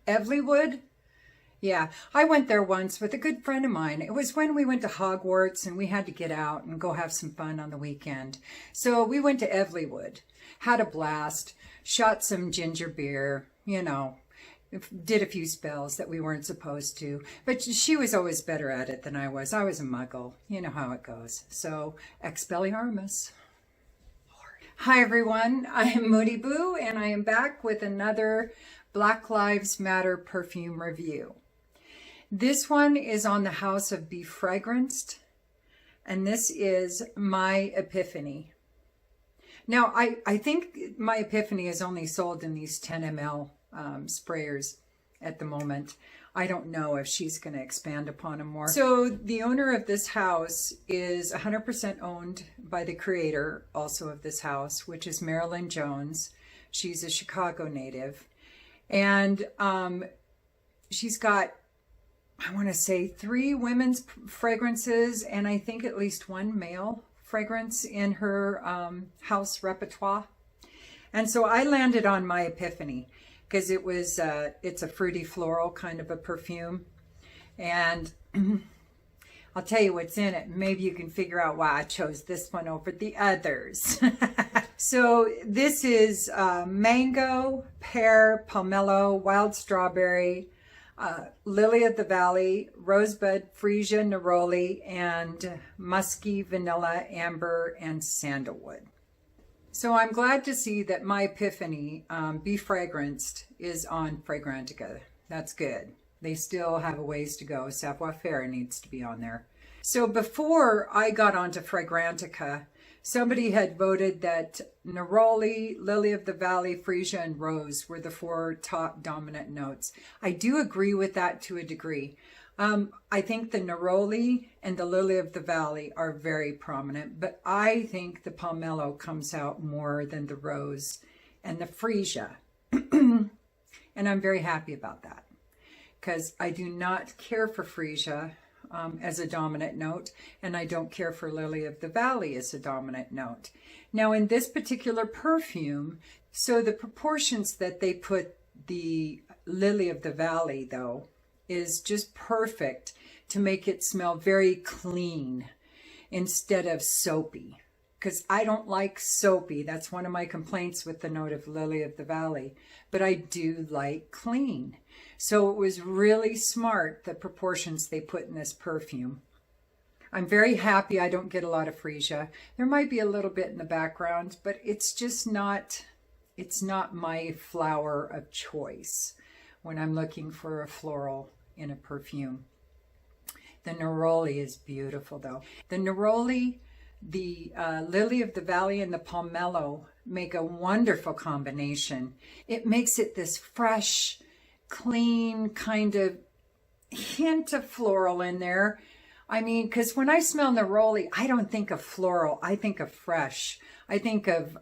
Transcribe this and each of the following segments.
Everlywood? Yeah, I went there once with a good friend of mine. It was when we went to Hogwarts and we had to get out and go have some fun on the weekend. So we went to Everlywood, had a blast, shot some ginger beer, did a few spells that we weren't supposed to. But she was always better at it than I was. I was a muggle. You know how it goes. So, Expelliarmus. Hi everyone, I am Moody Boo and I am back with another Black Lives Matter perfume review. This one is on the house of BFragranced, and this is My Epiphany. Now, I think My Epiphany is only sold in these 10 ml sprayers at the moment. I don't know if she's going to expand upon them more. So the owner of this house is 100% owned by the creator also of this house, which is Marilyn Jone. She's a Chicago native. And she's got, I want to say, 3 women's fragrances and I think at least 1 male fragrance in her house repertoire. And so I landed on My Epiphany because it's a fruity floral kind of a perfume. And I'll tell you what's in it. Maybe you can figure out why I chose this one over the others. So this is mango, pear, pomelo, wild strawberry, lily of the valley, rosebud, freesia, neroli, and musky, vanilla, amber, and sandalwood. So I'm glad to see that My Epiphany, BFragranced, is on Fragrantica. That's good. They still have a ways to go. Savoir Faire needs to be on there. So before I got onto Fragrantica, somebody had voted that neroli, lily of the valley, freesia, and rose were the 4 top dominant notes. I do agree with that to a degree. I think the neroli and the lily of the valley are very prominent, but I think the pomelo comes out more than the rose and the freesia. And I'm very happy about that because I do not care for freesia as a dominant note, and I don't care for lily of the valley as a dominant note. Now in this particular perfume, so the proportions that they put the lily of the valley though is just perfect to make it smell very clean instead of soapy, because I don't like soapy. That's one of my complaints with the note of lily of the valley, but I do like clean. So it was really smart, the proportions they put in this perfume. I'm very happy I don't get a lot of freesia. There might be a little bit in the background, but it's just not, it's not my flower of choice when I'm looking for a floral in a perfume. The neroli is beautiful though. The neroli, the lily of the valley, and the pomelo make a wonderful combination. It makes it this fresh, clean kind of hint of floral in there. I mean, because when I smell neroli, I don't think of floral. I think of fresh. I think of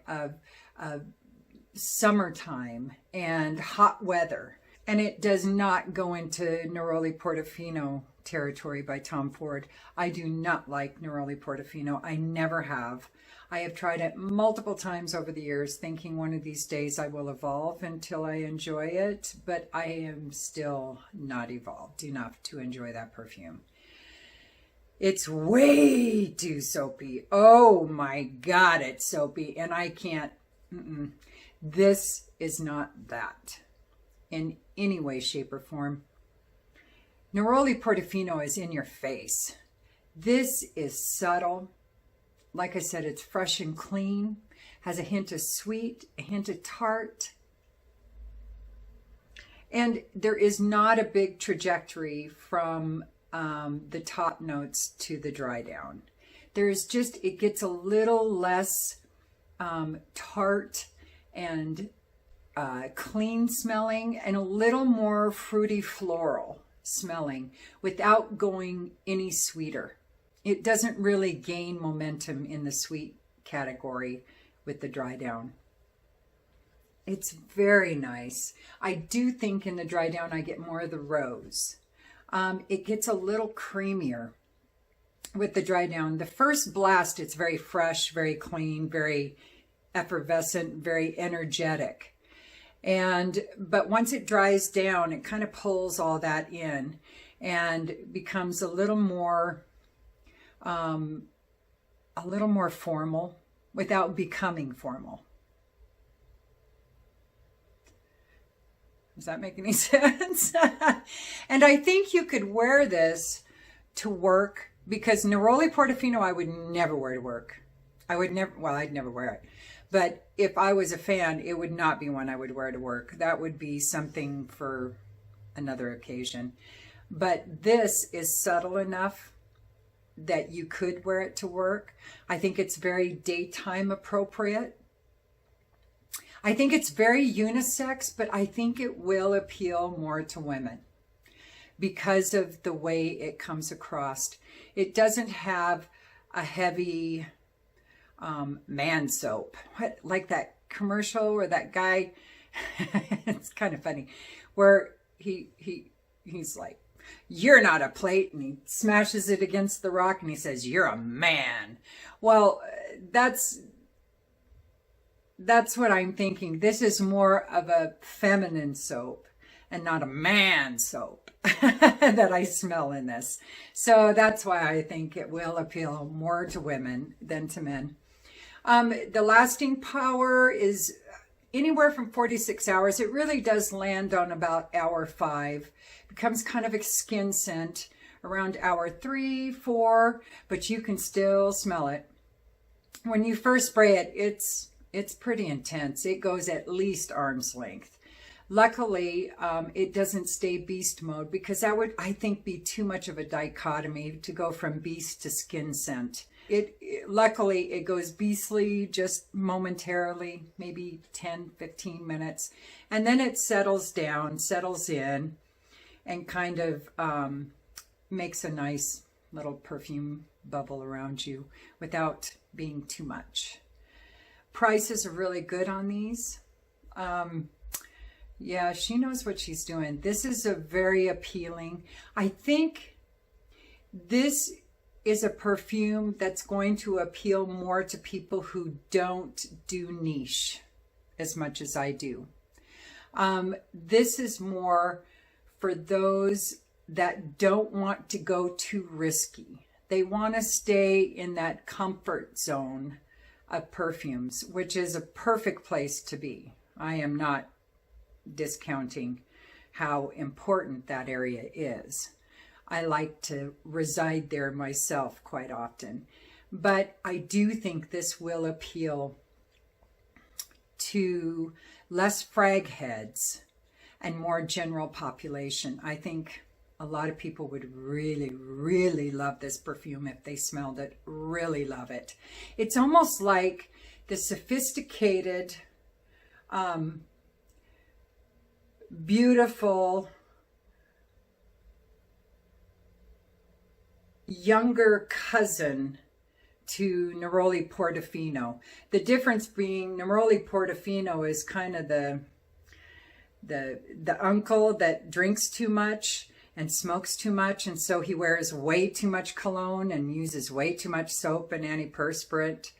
summertime and hot weather. And it does not go into Neroli Portofino territory by Tom Ford. I do not like Neroli Portofino. I never have. I have tried it multiple times over the years, thinking one of these days I will evolve until I enjoy it, but I am still not evolved enough to enjoy that perfume. It's way too soapy. Oh my God, it's soapy, and I can't. This is not that in any way, shape, or form. Neroli Portofino is in your face. This is subtle. Like I said, it's fresh and clean, has a hint of sweet, a hint of tart. And there is not a big trajectory from the top notes to the dry down. There's just, it gets a little less tart and clean smelling and a little more fruity floral smelling without going any sweeter. It doesn't really gain momentum in the sweet category with the dry down. It's very nice. I do think in the dry down I get more of the rose. It gets a little creamier with the dry down. The first blast, it's very fresh, very clean, very effervescent, very energetic. But once it dries down, it kind of pulls all that in and becomes a little more formal without becoming formal. Does that make any sense? And I think you could wear this to work, because Neroli Portofino I would never wear to work. I'd never wear it. But if I was a fan, it would not be one I would wear to work. That would be something for another occasion. But this is subtle enough that you could wear it to work. I think it's very daytime appropriate. I think it's very unisex, but I think it will appeal more to women because of the way it comes across. It doesn't have a heavy man soap, like that commercial where that guy, it's kind of funny, where he's like, "You're not a plate," and he smashes it against the rock and he says, "You're a man." Well, that's what I'm thinking. This is more of a feminine soap and not a man soap that I smell in this. So that's why I think it will appeal more to women than to men. The lasting power is anywhere from 4 to 6 hours. It really does land on about hour 5. Becomes kind of a skin scent around hour 3, 4, but you can still smell it. When you first spray it, it's pretty intense. It goes at least arm's length. Luckily, it doesn't stay beast mode, because that would, I think, be too much of a dichotomy to go from beast to skin scent. Luckily, it goes beastly just momentarily, maybe 10, 15 minutes. And then it settles down, settles in, and kind of makes a nice little perfume bubble around you without being too much. Prices are really good on these. Yeah, she knows what she's doing. This is a very appealing. I think this is a perfume that's going to appeal more to people who don't do niche as much as I do. This is more for those that don't want to go too risky. They want to stay in that comfort zone of perfumes, which is a perfect place to be. I am not discounting how important that area is. I like to reside there myself quite often. But I do think this will appeal to less frag heads and more general population. I think a lot of people would really, really love this perfume if they smelled it, really love it. It's almost like the sophisticated, beautiful, younger cousin to Neroli Portofino. The difference being Neroli Portofino is kind of the uncle that drinks too much and smokes too much, and so he wears way too much cologne and uses way too much soap and antiperspirant,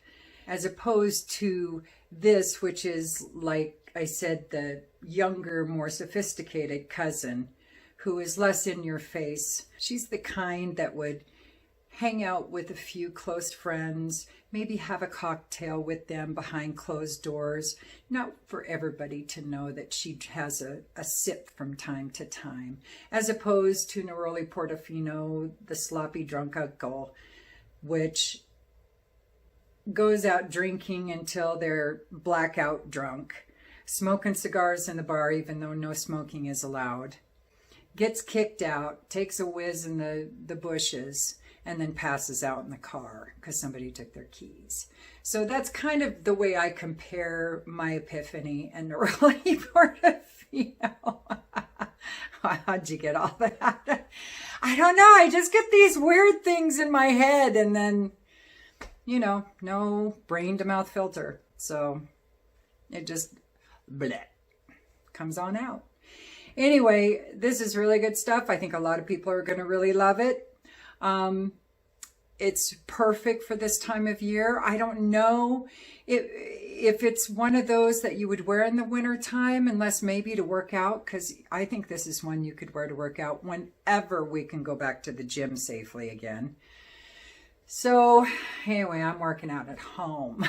as opposed to this, which is, like I said, the younger, more sophisticated cousin who is less in your face. She's the kind that would hang out with a few close friends, maybe have a cocktail with them behind closed doors, not for everybody to know that she has a sip from time to time, as opposed to Neroli Portofino, the sloppy drunk uncle, which goes out drinking until they're blackout drunk, smoking cigars in the bar even though no smoking is allowed, gets kicked out, takes a whiz in the bushes, and then passes out in the car because somebody took their keys. So that's kind of the way I compare My Epiphany and Neroli Portofino. How'd you get all that? I don't know. I just get these weird things in my head, and then, no brain to mouth filter. So it just bleh, comes on out. Anyway, this is really good stuff. I think a lot of people are going to really love it. It's perfect for this time of year. I don't know. if it's one of those that you would wear in the winter time, unless maybe to work out, because I think this is one you could wear to work out whenever we can go back to the gym safely again. So anyway, I'm working out at home.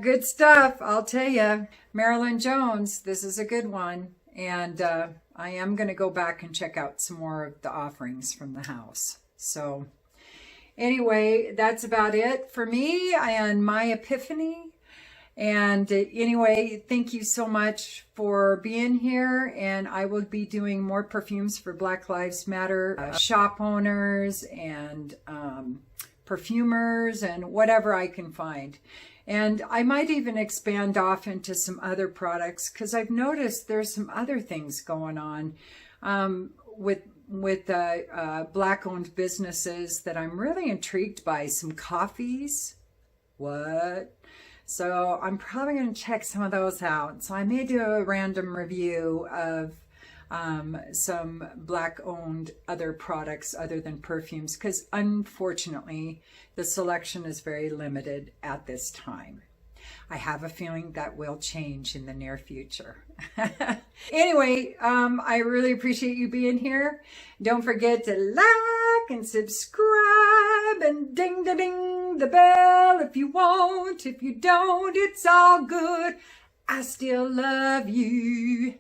Good stuff, I'll tell you. Marilyn Jone's, this is a good one. And I am going to go back and check out some more of the offerings from the house. So anyway, that's about it for me and My Epiphany. And anyway, thank you so much for being here. And I will be doing more perfumes for Black Lives Matter shop owners and perfumers and whatever I can find. And I might even expand off into some other products, because I've noticed there's some other things going on with Black-owned businesses that I'm really intrigued by. Some coffees. What? So I'm probably going to check some of those out. So I may do a random review of some Black-owned other products other than perfumes, because unfortunately the selection is very limited at this time. I have a feeling that will change in the near future. Anyway, I really appreciate you being here. Don't forget to like and subscribe and ding da ding the bell if you want. If you don't, it's all good. I still love you.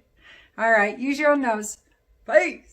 All right, use your own nose. Peace.